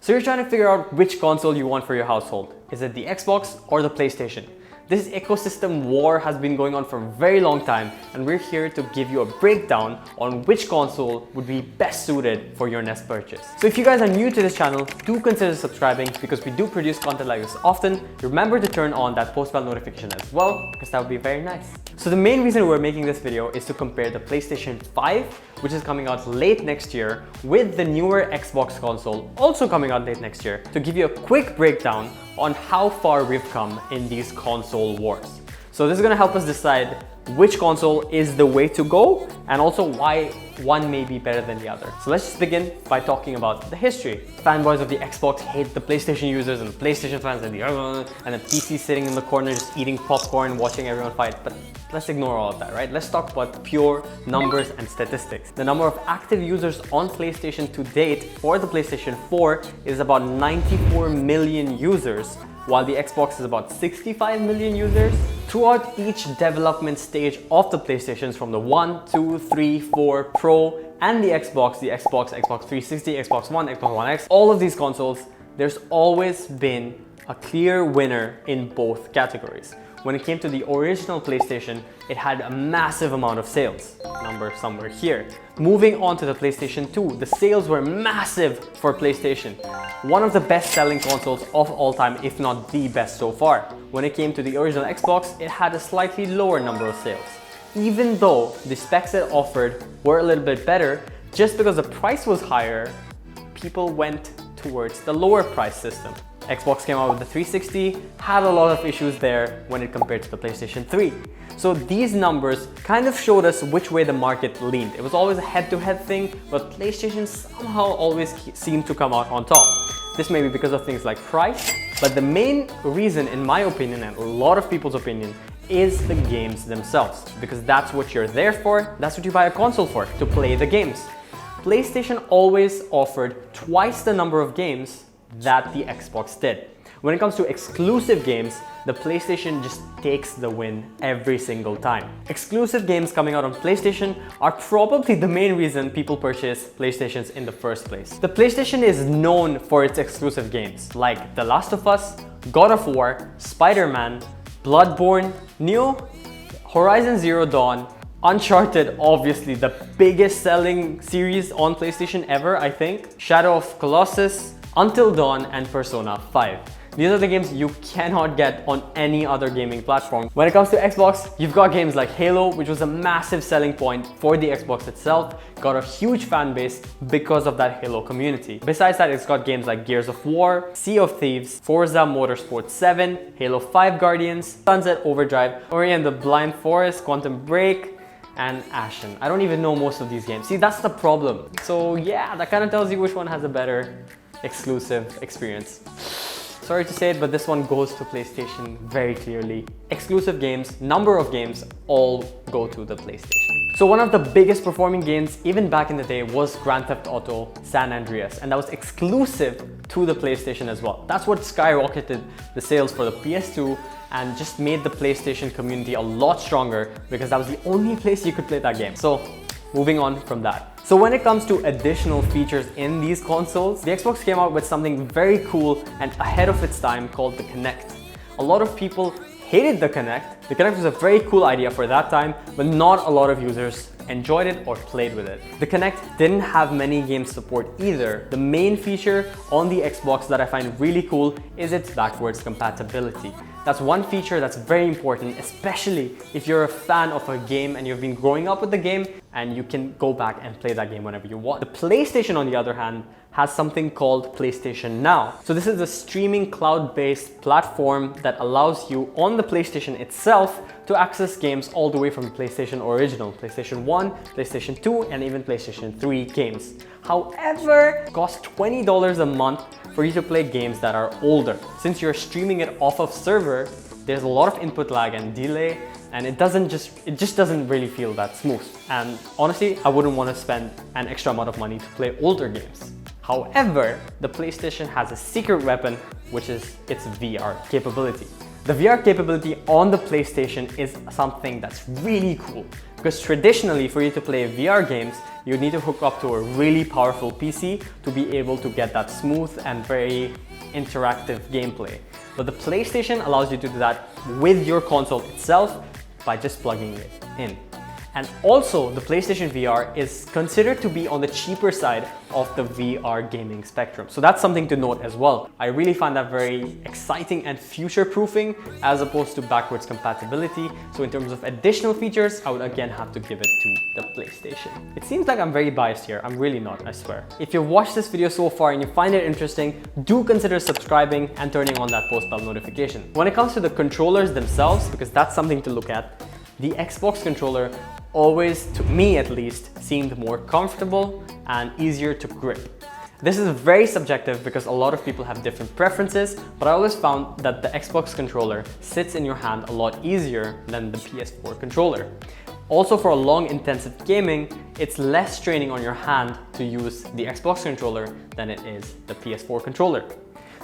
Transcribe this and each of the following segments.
So you're trying to figure out which console you want for your household. Is it the Xbox or the PlayStation? This ecosystem war has been going on for a very long time, and we're here to give you a breakdown on which console would be best suited for your next purchase. So if you guys are new to this channel, do consider subscribing because we do produce content like this often. Remember to turn on that post bell notification as well, because that would be very nice. So the main reason we're making this video is to compare the PlayStation 5, which is coming out late next year, with the newer Xbox console, also coming out late next year, to give you a quick breakdown on how far we've come in these console wars. So this is gonna help us decide which console is the way to go and also why one may be better than the other. So let's just begin by talking about the history. Fanboys of the Xbox hate the PlayStation users, and the PlayStation fans and the PC sitting in the corner just eating popcorn, watching everyone fight. But let's ignore all of that, right? Let's talk about pure numbers and statistics. The number of active users on PlayStation to date for the PlayStation 4 is about 94 million users, while the Xbox is about 65 million users. Throughout each development stage of the PlayStations, from the 1, 2, 3, 4, Pro, and the Xbox, Xbox 360, Xbox One, Xbox One X, all of these consoles, there's always been a clear winner in both categories. When it came to the original PlayStation, it had a massive amount of sales, number somewhere here. Moving on to the PlayStation 2, the sales were massive for PlayStation. One of the best-selling consoles of all time, if not the best so far. When it came to the original Xbox, it had a slightly lower number of sales. Even though the specs it offered were a little bit better, just because the price was higher, people went towards the lower price system. Xbox came out with the 360, had a lot of issues there when it compared to the PlayStation 3. So these numbers kind of showed us which way the market leaned. It was always a head-to-head thing, but PlayStation somehow always seemed to come out on top. This may be because of things like price, but the main reason, in my opinion, and a lot of people's opinion, is the games themselves. Because that's what you're there for, that's what you buy a console for, to play the games. PlayStation always offered twice the number of games that the Xbox did. When it comes to exclusive games, the PlayStation just takes the win every single time. Exclusive games coming out on PlayStation are probably the main reason people purchase PlayStations in the first place. The PlayStation is known for its exclusive games like The Last of Us, God of War, Spider-Man, Bloodborne, Neo, Horizon Zero Dawn, Uncharted, obviously the biggest selling series on PlayStation ever, I think, Shadow of Colossus, Until Dawn, and Persona 5. These are the games you cannot get on any other gaming platform. When it comes to Xbox, you've got games like Halo, which was a massive selling point for the Xbox itself, got a huge fan base because of that Halo community. Besides that, it's got games like Gears of War, Sea of Thieves, Forza Motorsport 7, Halo 5 Guardians, Sunset Overdrive, Ori and the Blind Forest, Quantum Break, and Ashen. I don't even know most of these games. See, that's the problem. So yeah, that kind of tells you which one has a better exclusive experience. Sorry to say it, but this one goes to PlayStation very clearly. Exclusive games, number of games, all go to the PlayStation. So one of the biggest performing games, even back in the day, was Grand Theft Auto San Andreas, and that was exclusive to the PlayStation as well. That's what skyrocketed the sales for the PS2 and just made the PlayStation community a lot stronger, because that was the only place you could play that game. So moving on from that. So when it comes to additional features in these consoles, the Xbox came out with something very cool and ahead of its time called the Kinect. A lot of people hated the Kinect. The Kinect was a very cool idea for that time, but not a lot of users enjoyed it or played with it. The Kinect didn't have many game support either. The main feature on the Xbox that I find really cool is its backwards compatibility. That's one feature that's very important, especially if you're a fan of a game and you've been growing up with the game and you can go back and play that game whenever you want. The PlayStation, on the other hand, has something called PlayStation Now. So this is a streaming cloud-based platform that allows you on the PlayStation itself to access games all the way from the PlayStation original, PlayStation 1, PlayStation 2, and even PlayStation 3 games. However, it costs $20 a month for you to play games that are older. Since you're streaming it off of server, there's a lot of input lag and delay, and it just doesn't really feel that smooth. And honestly, I wouldn't want to spend an extra amount of money to play older games. However, the PlayStation has a secret weapon, which is its VR capability. The VR capability on the PlayStation is something that's really cool. Because traditionally, for you to play VR games, you need to hook up to a really powerful PC to be able to get that smooth and very interactive gameplay. But the PlayStation allows you to do that with your console itself by just plugging it in. And also, the PlayStation VR is considered to be on the cheaper side of the VR gaming spectrum. So that's something to note as well. I really find that very exciting and future-proofing as opposed to backwards compatibility. So in terms of additional features, I would again have to give it to the PlayStation. It seems like I'm very biased here. I'm really not, I swear. If you've watched this video so far and you find it interesting, do consider subscribing and turning on that post bell notification. When it comes to the controllers themselves, because that's something to look at, the Xbox controller always, to me at least, seemed more comfortable and easier to grip. This is very subjective because a lot of people have different preferences, but I always found that the Xbox controller sits in your hand a lot easier than the PS4 controller. Also, for a long intensive gaming, it's less straining on your hand to use the Xbox controller than it is the PS4 controller.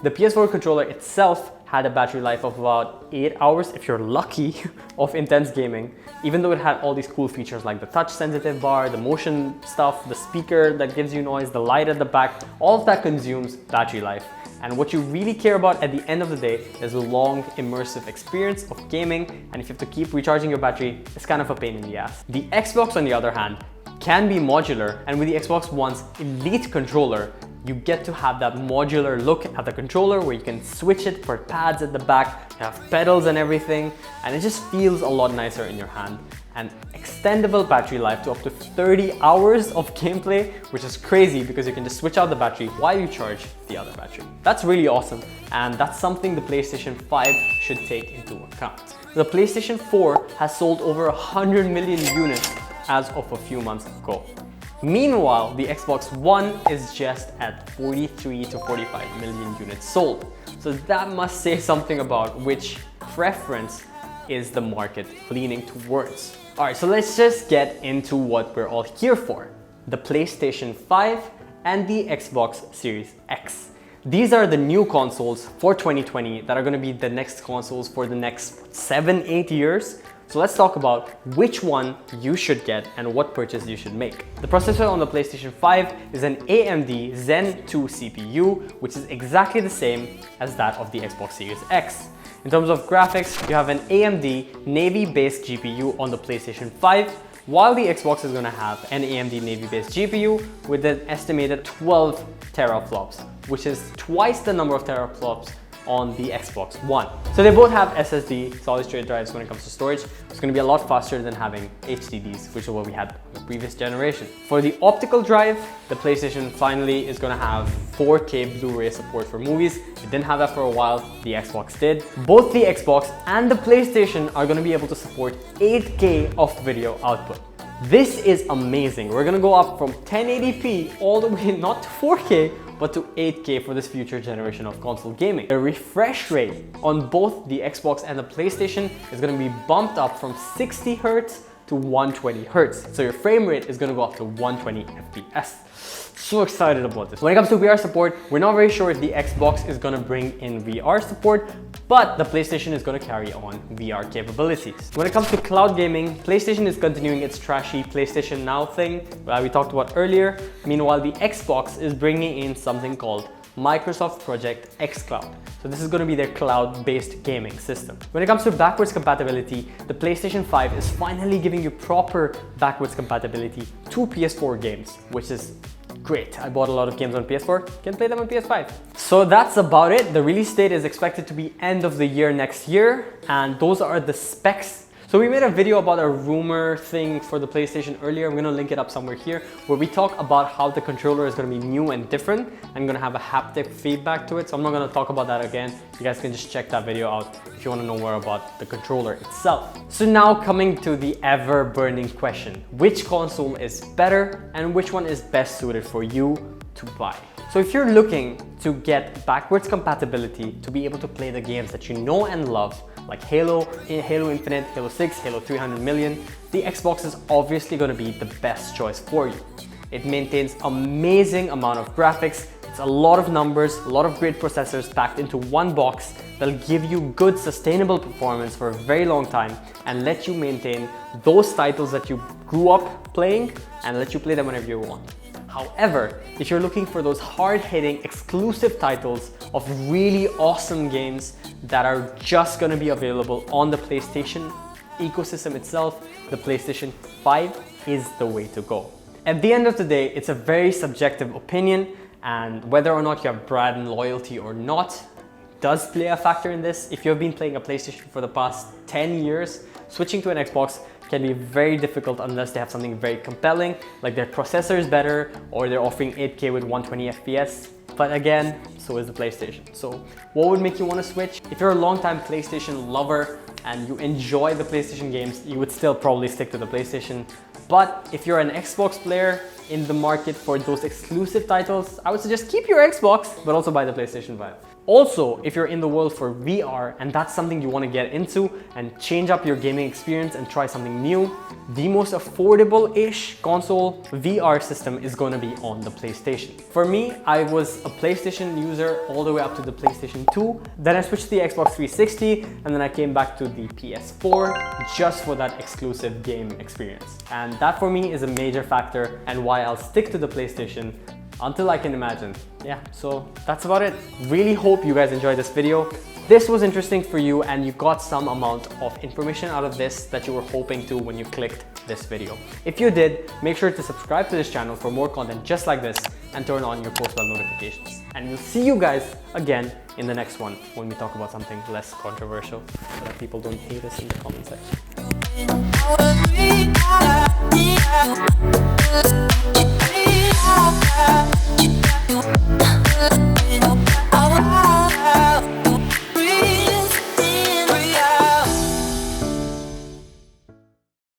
The PS4 controller itself had a battery life of about 8 hours, if you're lucky, of intense gaming, even though it had all these cool features like the touch sensitive bar, the motion stuff, the speaker that gives you noise, the light at the back. All of that consumes battery life. And what you really care about at the end of the day is a long immersive experience of gaming, and if you have to keep recharging your battery, it's kind of a pain in the ass. The Xbox, on the other hand, can be modular, and with the Xbox One's Elite controller, you get to have that modular look at the controller where you can switch it for pads at the back, you have pedals and everything, and it just feels a lot nicer in your hand. And extendable battery life to up to 30 hours of gameplay, which is crazy because you can just switch out the battery while you charge the other battery. That's really awesome, and that's something the PlayStation 5 should take into account. The PlayStation 4 has sold over 100 million units as of a few months ago. Meanwhile, the Xbox One is just at 43 to 45 million units sold. So that must say something about which preference is the market leaning towards. Alright, so let's just get into what we're all here for. The PlayStation 5 and the Xbox Series X. These are the new consoles for 2020 that are going to be the next consoles for the next 7-8 years. So let's talk about which one you should get and what purchase you should make. The processor on the PlayStation 5 is an AMD Zen 2 CPU, which is exactly the same as that of the Xbox Series X. In terms of graphics, you have an AMD Navy-based GPU on the PlayStation 5, while the Xbox is going to have an AMD Navy-based GPU with an estimated 12 teraflops, which is twice the number of teraflops on the Xbox One. So they both have SSD, solid state drives when it comes to storage. It's going to be a lot faster than having HDDs, which is what we had in the previous generation. For the optical drive, the PlayStation finally is going to have 4K Blu-ray support for movies. It didn't have that for a while, the Xbox did. Both the Xbox and the PlayStation are going to be able to support 8K of video output. This is amazing. We're going to go up from 1080p all the way not to 4K, but to 8K for this future generation of console gaming. The refresh rate on both the Xbox and the PlayStation is going to be bumped up from 60 Hz to 120 Hz. So your frame rate is going to go up to 120 FPS. So excited about this. When it comes to VR support, we're not very sure if the Xbox is going to bring in VR support, but the PlayStation is going to carry on VR capabilities. When it comes to cloud gaming, PlayStation is continuing its trashy PlayStation Now thing that we talked about earlier. Meanwhile, the Xbox is bringing in something called Microsoft Project xCloud. So this is going to be their cloud-based gaming system. When it comes to backwards compatibility, the PlayStation 5 is finally giving you proper backwards compatibility to PS4 games, which is great. I bought a lot of games on PS4, can play them on PS5. So that's about it. The release date is expected to be end of the year next year, and those are the specs. So we made a video about a rumor thing for the PlayStation earlier. I'm gonna link it up somewhere here, where we talk about how the controller is gonna be new and different. I'm gonna have a haptic feedback to it, so I'm not gonna talk about that again. You guys can just check that video out if you wanna know more about the controller itself. So now coming to the ever-burning question, which console is better and which one is best suited for you to buy? So if you're looking to get backwards compatibility to be able to play the games that you know and love, like Halo, Halo Infinite, Halo 6, Halo 300 million, the Xbox is obviously going to be the best choice for you. It maintains amazing amount of graphics, It's a lot of numbers, a lot of great processors packed into one box that'll give you good sustainable performance for a very long time and let you maintain those titles that you grew up playing and let you play them whenever you want. However, if you're looking for those hard-hitting exclusive titles of really awesome games that are just gonna be available on the PlayStation ecosystem itself, the PlayStation 5 is the way to go. At the end of the day, it's a very subjective opinion, and whether or not you have brand loyalty or not does play a factor in this. If you've been playing a PlayStation for the past 10 years, switching to an Xbox can be very difficult unless they have something very compelling, like their processor is better or they're offering 8K with 120 FPS. But again, so is the PlayStation. So what would make you want to switch? If you're a longtime PlayStation lover and you enjoy the PlayStation games, you would still probably stick to the PlayStation. But if you're an Xbox player in the market for those exclusive titles, I would suggest keep your Xbox, but also buy the PlayStation 5. Also, if you're in the world for VR and that's something you want to get into and change up your gaming experience and try something new, the most affordable-ish console VR system is going to be on the PlayStation. For me, I was a PlayStation user all the way up to the PlayStation 2. Then I switched to the Xbox 360 and then I came back to the PS4 just for that exclusive game experience. And that for me is a major factor and why I'll stick to the PlayStation until I can imagine. Yeah, so that's about it. Really hope you guys enjoyed this video. This was interesting for you and you got some amount of information out of this that you were hoping to when you clicked this video. If you did, make sure to subscribe to this channel for more content just like this and turn on your post bell notifications. And we'll see you guys again in the next one when we talk about something less controversial so that people don't hate us in the comment section.